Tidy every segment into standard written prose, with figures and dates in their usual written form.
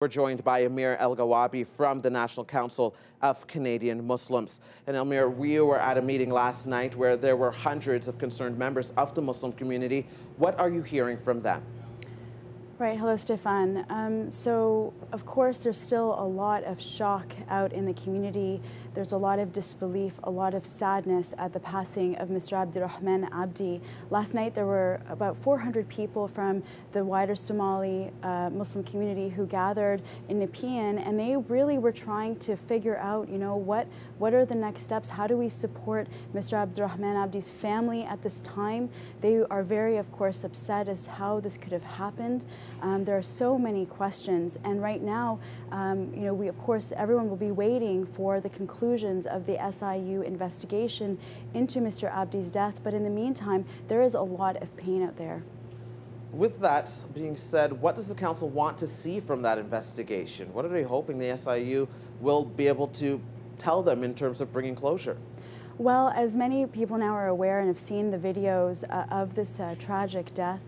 We're joined by Amira Elghawaby from the National Council of Canadian Muslims. And Amira, we were at a meeting last night where there were hundreds of concerned members of the Muslim community. What are you hearing from them? Right. Hello, Stefan. So, of course, there's still a lot of shock out in the community. There's a lot of disbelief, a lot of sadness at the passing of Mr. Abdirahman Abdi. Last night, there were about 400 people from the wider Somali Muslim community who gathered in Nepean, and they really were trying to figure out, what are the next steps? How do we support Mr. Abdirahman Abdi's family at this time? They are very, of course, upset as how this could have happened. There are so many questions, and right now, we, of course, everyone will be waiting for the conclusions of the SIU investigation into Mr. Abdi's death, but in the meantime, there is a lot of pain out there. With that being said, what does the council want to see from that investigation? What are they hoping the SIU will be able to tell them in terms of bringing closure? Well, as many people now are aware and have seen the videos of this tragic death,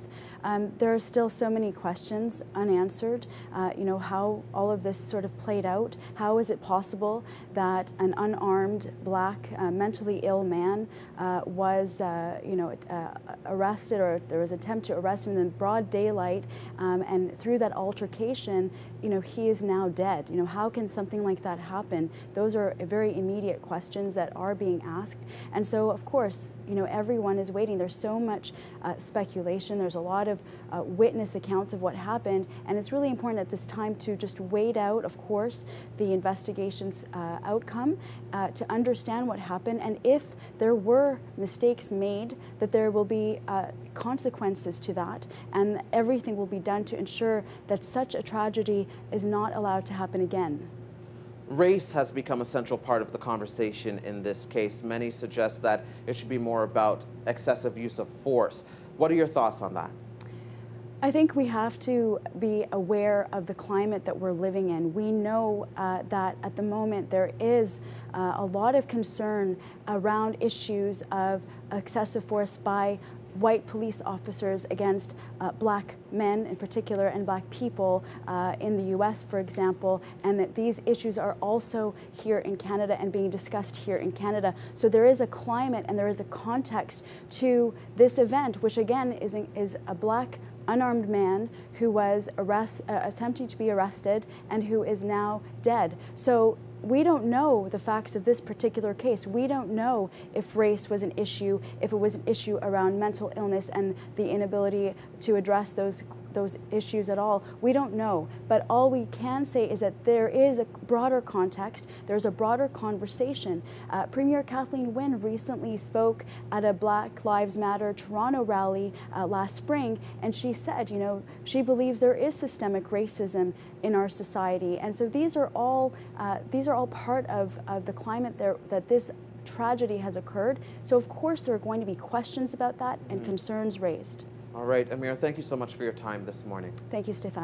there are still so many questions unanswered. How all of this sort of played out. How is it possible that an unarmed, black, mentally ill man was, arrested, or there was an attempt to arrest him in broad daylight, and through that altercation, he is now dead. How can something like that happen? Those are very immediate questions that are being asked. And so, of course, everyone is waiting. There's so much speculation. There's a lot of witness accounts of what happened, and it's really important at this time to just wait out, of course, the investigation's outcome to understand what happened, and if there were mistakes made, that there will be consequences to that, and everything will be done to ensure that such a tragedy is not allowed to happen again. Race has become a central part of the conversation in this case. Many suggest that it should be more about excessive use of force. What are your thoughts on that? I think we have to be aware of the climate that we're living in. We know that at the moment there is a lot of concern around issues of excessive force by white police officers against black men in particular and black people in the US, for example, and that these issues are also here in Canada and being discussed here in Canada. So there is a climate and there is a context to this event, which again is a black unarmed man who was attempting to be arrested and who is now dead. So we don't know the facts of this particular case. We don't know if race was an issue, if it was an issue around mental illness and the inability to address those issues at all. We don't know. But all we can say is that there is a broader context, there's a broader conversation. Premier Kathleen Wynne recently spoke at a Black Lives Matter Toronto rally last spring, and she said, she believes there is systemic racism in our society. And so these are all part of the climate that this tragedy has occurred. So of course there are going to be questions about that and concerns raised. All right, Amira, thank you so much for your time this morning. Thank you, Stefan.